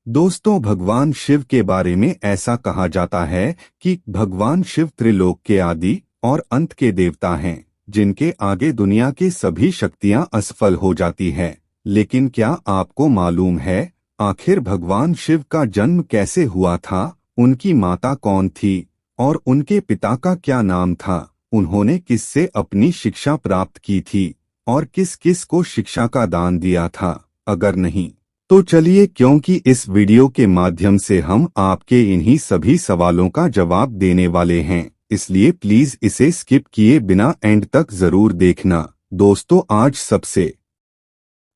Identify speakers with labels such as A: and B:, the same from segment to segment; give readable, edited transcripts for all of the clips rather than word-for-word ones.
A: दोस्तों, भगवान शिव के बारे में ऐसा कहा जाता है कि भगवान शिव त्रिलोक के आदि और अंत के देवता हैं, जिनके आगे दुनिया की सभी शक्तियां असफल हो जाती हैं। लेकिन क्या आपको मालूम है, आखिर भगवान शिव का जन्म कैसे हुआ था? उनकी माता कौन थी और उनके पिता का क्या नाम था? उन्होंने किससे अपनी शिक्षा प्राप्त की थी और किस किस को शिक्षा का दान दिया था? अगर नहीं तो चलिए, क्योंकि इस वीडियो के माध्यम से हम आपके इन्हीं सभी सवालों का जवाब देने वाले हैं, इसलिए प्लीज इसे स्किप किए बिना एंड तक जरूर देखना। दोस्तों, आज सबसे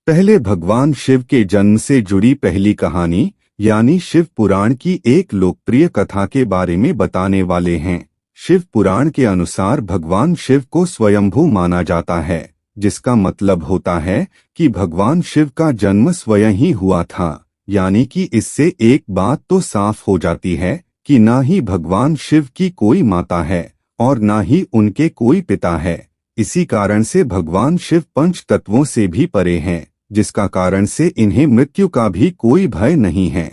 A: पहले भगवान शिव के जन्म से जुड़ी पहली कहानी यानी शिव पुराण की एक लोकप्रिय कथा के बारे में बताने वाले हैं। शिव पुराण के अनुसार भगवान शिव को स्वयंभू माना जाता है, जिसका मतलब होता है कि भगवान शिव का जन्म स्वयं ही हुआ था। यानी कि इससे एक बात तो साफ हो जाती है कि ना ही भगवान शिव की कोई माता है और ना ही उनके कोई पिता है। इसी कारण से भगवान शिव पंच तत्वों से भी परे हैं, जिसका कारण से इन्हें मृत्यु का भी कोई भय नहीं है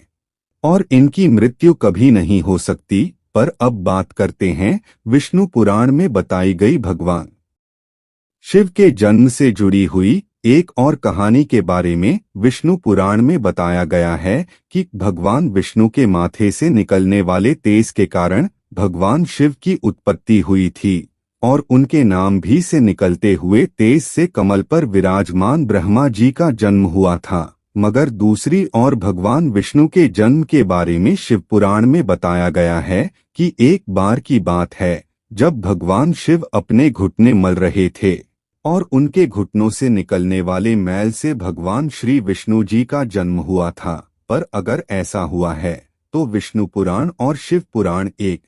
A: और इनकी मृत्यु कभी नहीं हो सकती। पर अब बात करते हैं विष्णु पुराण में बताई गई भगवान शिव के जन्म से जुड़ी हुई एक और कहानी के बारे में। विष्णु पुराण में बताया गया है कि भगवान विष्णु के माथे से निकलने वाले तेज के कारण भगवान शिव की उत्पत्ति हुई थी और उनके नाम भी से निकलते हुए तेज से कमल पर विराजमान ब्रह्मा जी का जन्म हुआ था। मगर दूसरी ओर भगवान विष्णु के जन्म के बारे में शिव पुराण में बताया गया है कि एक बार की बात है, जब भगवान शिव अपने घुटने मल रहे थे और उनके घुटनों से निकलने वाले मैल से भगवान श्री विष्णु जी का जन्म हुआ था। पर अगर ऐसा हुआ है तो विष्णु पुराण और शिव पुराण एक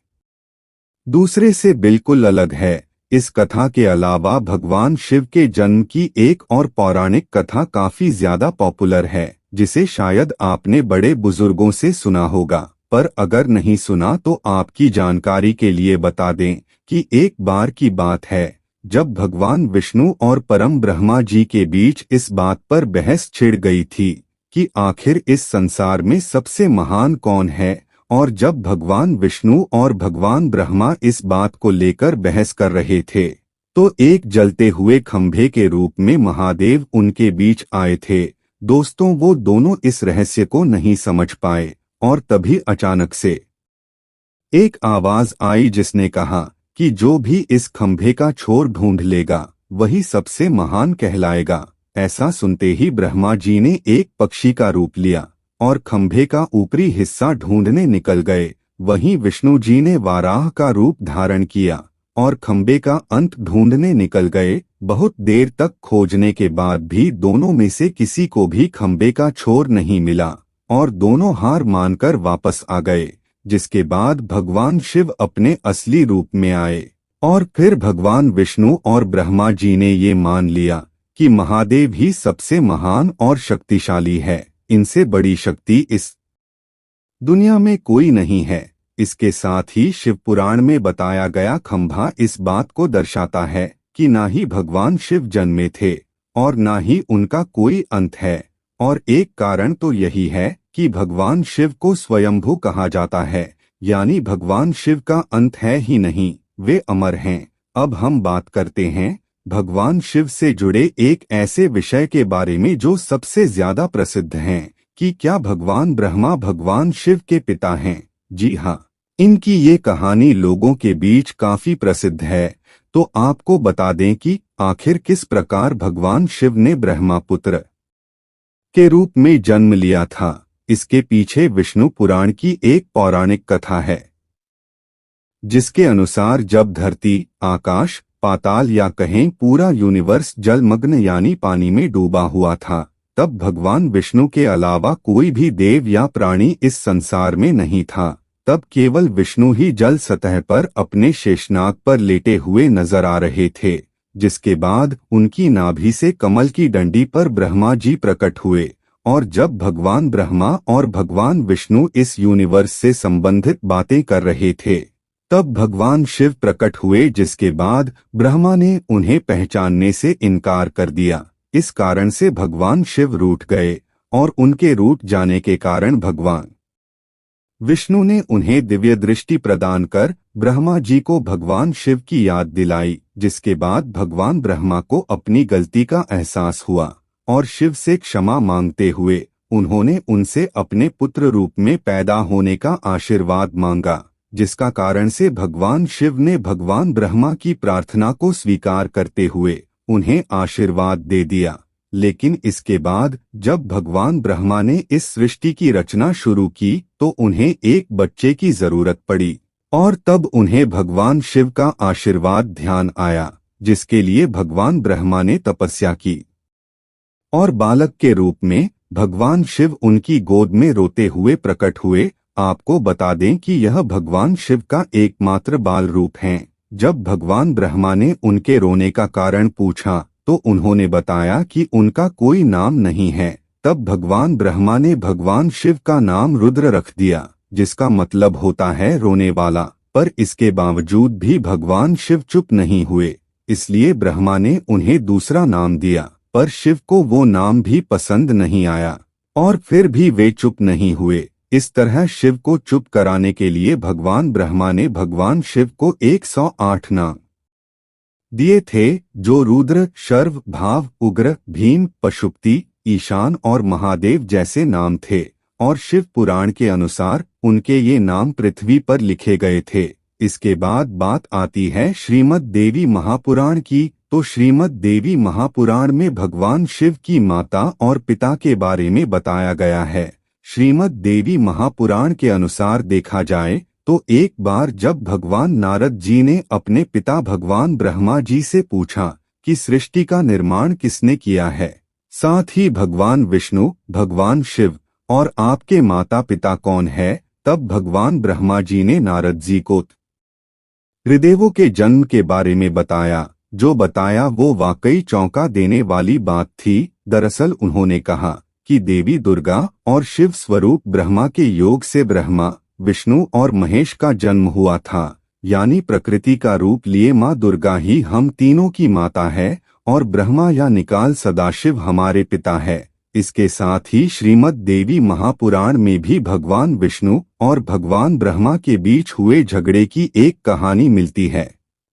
A: दूसरे से बिल्कुल अलग है। इस कथा के अलावा भगवान शिव के जन्म की एक और पौराणिक कथा काफी ज्यादा पॉपुलर है, जिसे शायद आपने बड़े बुजुर्गों से सुना होगा। पर अगर नहीं सुना तो आपकी जानकारी के लिए बता दें कि एक बार की बात है, जब भगवान विष्णु और परम ब्रह्मा जी के बीच इस बात पर बहस छिड़ गई थी कि आखिर इस संसार में सबसे महान कौन है। और जब भगवान विष्णु और भगवान ब्रह्मा इस बात को लेकर बहस कर रहे थे, तो एक जलते हुए खंभे के रूप में महादेव उनके बीच आए थे। दोस्तों, वो दोनों इस रहस्य को नहीं समझ पाए और तभी अचानक से एक आवाज आई जिसने कहा कि जो भी इस खंभे का छोर ढूंढ लेगा वही सबसे महान कहलाएगा। ऐसा सुनते ही ब्रह्मा जी ने एक पक्षी का रूप लिया और खंभे का ऊपरी हिस्सा ढूंढने निकल गए। वहीं विष्णु जी ने वाराह का रूप धारण किया और खंभे का अंत ढूंढने निकल गए। बहुत देर तक खोजने के बाद भी दोनों में से किसी को भी खंभे का छोर नहीं मिला और दोनों हार मानकर वापस आ गए। जिसके बाद भगवान शिव अपने असली रूप में आए और फिर भगवान विष्णु और ब्रह्मा जी ने ये मान लिया कि महादेव ही सबसे महान और शक्तिशाली है। इनसे बड़ी शक्ति इस दुनिया में कोई नहीं है। इसके साथ ही शिव पुराण में बताया गया खंभा इस बात को दर्शाता है कि ना ही भगवान शिव जन्मे थे और ना ही उनका कोई अंत है। और एक कारण तो यही है कि भगवान शिव को स्वयंभू कहा जाता है, यानी भगवान शिव का अंत है ही नहीं, वे अमर हैं। अब हम बात करते हैं भगवान शिव से जुड़े एक ऐसे विषय के बारे में जो सबसे ज्यादा प्रसिद्ध हैं कि क्या भगवान ब्रह्मा भगवान शिव के पिता हैं। जी हाँ, इनकी ये कहानी लोगों के बीच काफी प्रसिद्ध है। तो आपको बता दें कि आखिर किस प्रकार भगवान शिव ने ब्रह्मा पुत्र के रूप में जन्म लिया था। इसके पीछे विष्णु पुराण की एक पौराणिक कथा है, जिसके अनुसार जब धरती, आकाश, पाताल या कहें पूरा यूनिवर्स जलमग्न यानी पानी में डूबा हुआ था, तब भगवान विष्णु के अलावा कोई भी देव या प्राणी इस संसार में नहीं था। तब केवल विष्णु ही जल सतह पर अपने शेषनाग पर लेटे हुए नजर आ रहे थे। जिसके बाद उनकी नाभि से कमल की डंडी पर ब्रह्मा जी प्रकट हुए और जब भगवान ब्रह्मा और भगवान विष्णु इस यूनिवर्स से संबंधित बातें कर रहे थे, तब भगवान शिव प्रकट हुए, जिसके बाद ब्रह्मा ने उन्हें पहचानने से इनकार कर दिया। इस कारण से भगवान शिव रूठ गए और उनके रूठ जाने के कारण भगवान विष्णु ने उन्हें दिव्य दृष्टि प्रदान कर ब्रह्मा जी को भगवान शिव की याद दिलाई, जिसके बाद भगवान ब्रह्मा को अपनी गलती का एहसास हुआ और शिव से क्षमा मांगते हुए उन्होंने उनसे अपने पुत्र रूप में पैदा होने का आशीर्वाद मांगा, जिसका कारण से भगवान शिव ने भगवान ब्रह्मा की प्रार्थना को स्वीकार करते हुए उन्हें आशीर्वाद दे दिया। लेकिन इसके बाद जब भगवान ब्रह्मा ने इस सृष्टि की रचना शुरू की तो उन्हें एक बच्चे की जरूरत पड़ी और तब उन्हें भगवान शिव का आशीर्वाद ध्यान आया, जिसके लिए भगवान ब्रह्मा ने तपस्या की और बालक के रूप में भगवान शिव उनकी गोद में रोते हुए प्रकट हुए। आपको बता दें कि यह भगवान शिव का एकमात्र बाल रूप हैं। जब भगवान ब्रह्मा ने उनके रोने का कारण पूछा तो उन्होंने बताया कि उनका कोई नाम नहीं है। तब भगवान ब्रह्मा ने भगवान शिव का नाम रुद्र रख दिया, जिसका मतलब होता है रोने वाला। पर इसके बावजूद भी भगवान शिव चुप नहीं हुए, इसलिए ब्रह्मा ने उन्हें दूसरा नाम दिया, पर शिव को वो नाम भी पसंद नहीं आया और फिर भी वे चुप नहीं हुए। इस तरह शिव को चुप कराने के लिए भगवान ब्रह्मा ने भगवान शिव को 108 नाम दिए थे, जो रुद्र, शर्व, भाव, उग्र, भीम, पशुपति, ईशान और महादेव जैसे नाम थे। और शिव पुराण के अनुसार उनके ये नाम पृथ्वी पर लिखे गए थे। इसके बाद बात आती है श्रीमद् देवी महापुराण की। तो श्रीमद् देवी महापुराण में भगवान शिव की माता और पिता के बारे में बताया गया है। श्रीमद् देवी महापुराण के अनुसार देखा जाए तो एक बार जब भगवान नारद जी ने अपने पिता भगवान ब्रह्मा जी से पूछा कि सृष्टि का निर्माण किसने किया है, साथ ही भगवान विष्णु, भगवान शिव और आपके माता पिता कौन है, तब भगवान ब्रह्मा जी ने नारद जी को त्रिदेवों के जन्म के बारे में बताया। जो बताया वो वाकई चौंका देने वाली बात थी। दरअसल उन्होंने कहा कि देवी दुर्गा और शिव स्वरूप ब्रह्मा के योग से ब्रह्मा, विष्णु और महेश का जन्म हुआ था। यानी प्रकृति का रूप लिए माँ दुर्गा ही हम तीनों की माता है और ब्रह्मा या निकाल सदाशिव हमारे पिता है। इसके साथ ही श्रीमद् देवी महापुराण में भी भगवान विष्णु और भगवान ब्रह्मा के बीच हुए झगड़े की एक कहानी मिलती है,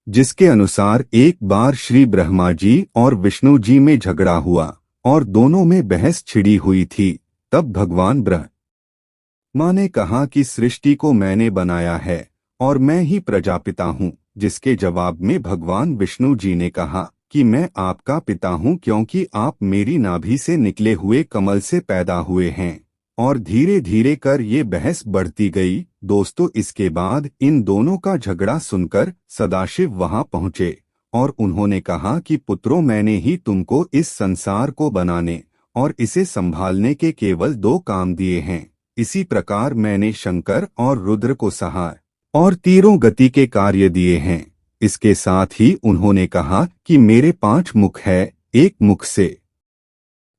A: जिसके अनुसार एक बार श्री ब्रह्मा जी और विष्णु जी में झगड़ा हुआ और दोनों में बहस छिड़ी हुई थी। तब भगवान ब्रह्मा ने कहा कि सृष्टि को मैंने बनाया है और मैं ही प्रजापिता हूँ, जिसके जवाब में भगवान विष्णु जी ने कहा कि मैं आपका पिता हूँ क्योंकि आप मेरी नाभि से निकले हुए कमल से पैदा हुए हैं। और धीरे धीरे कर ये बहस बढ़ती गई। दोस्तों, इसके बाद इन दोनों का झगड़ा सुनकर सदाशिव वहां पहुंचे और उन्होंने कहा कि पुत्रों, मैंने ही तुमको इस संसार को बनाने और इसे संभालने के केवल 2 काम दिए हैं। इसी प्रकार मैंने शंकर और रुद्र को सहाय और तीरों गति के कार्य दिए हैं। इसके साथ ही उन्होंने कहा कि मेरे 5 मुख है, एक मुख से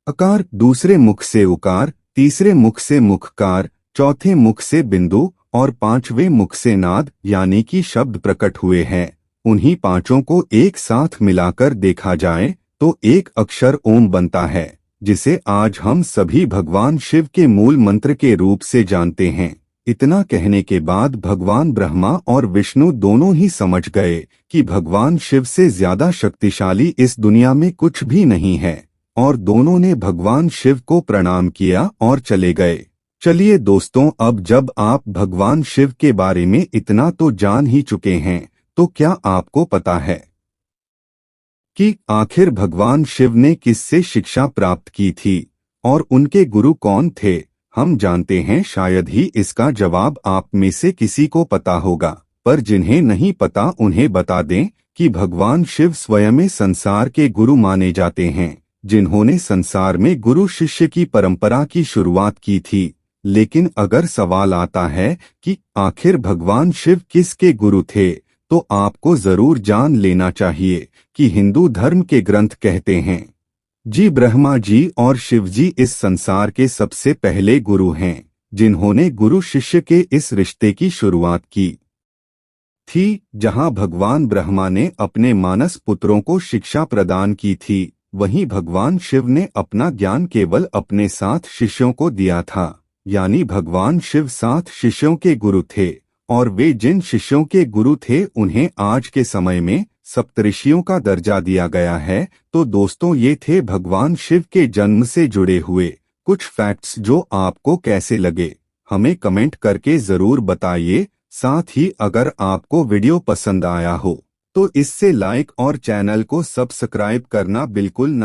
A: अकार, दूसरे मुख से उकार, तीसरे मुख से मुखकार, चौथे मुख से बिंदु और 5वें मुख से नाद यानी कि शब्द प्रकट हुए हैं। उन्हीं 5 को एक साथ मिलाकर देखा जाए तो एक अक्षर ओम बनता है, जिसे आज हम सभी भगवान शिव के मूल मंत्र के रूप से जानते हैं। इतना कहने के बाद भगवान ब्रह्मा और विष्णु दोनों ही समझ गए कि भगवान शिव से ज्यादा शक्तिशाली इस दुनिया में कुछ भी नहीं है और दोनों ने भगवान शिव को प्रणाम किया और चले गए। चलिए दोस्तों, अब जब आप भगवान शिव के बारे में इतना तो जान ही चुके हैं, तो क्या आपको पता है कि आखिर भगवान शिव ने किससे शिक्षा प्राप्त की थी और उनके गुरु कौन थे? हम जानते हैं शायद ही इसका जवाब आप में से किसी को पता होगा, पर जिन्हें नहीं पता उन्हें बता दें कि भगवान शिव स्वयं संसार के गुरु माने जाते हैं, जिन्होंने संसार में गुरु शिष्य की परंपरा की शुरुआत की थी। लेकिन अगर सवाल आता है कि आखिर भगवान शिव किसके गुरु थे, तो आपको जरूर जान लेना चाहिए कि हिंदू धर्म के ग्रंथ कहते हैं जी ब्रह्मा जी और शिव जी इस संसार के सबसे पहले गुरु हैं, जिन्होंने गुरु शिष्य के इस रिश्ते की शुरुआत की थी, जहां भगवान ब्रह्मा ने अपने मानस पुत्रों को शिक्षा प्रदान की थी। वहीं भगवान शिव ने अपना ज्ञान केवल अपने 7 शिष्यों को दिया था, यानी भगवान शिव 7 शिष्यों के गुरु थे, और वे जिन शिष्यों के गुरु थे उन्हें आज के समय में सप्तऋषियों का दर्जा दिया गया है। तो दोस्तों, ये थे भगवान शिव के जन्म से जुड़े हुए कुछ फैक्ट्स जो आपको कैसे लगे हमें कमेंट करके जरूर बताइए। साथ ही अगर आपको वीडियो पसंद आया हो तो इससे लाइक और चैनल को सब्सक्राइब करना बिल्कुल न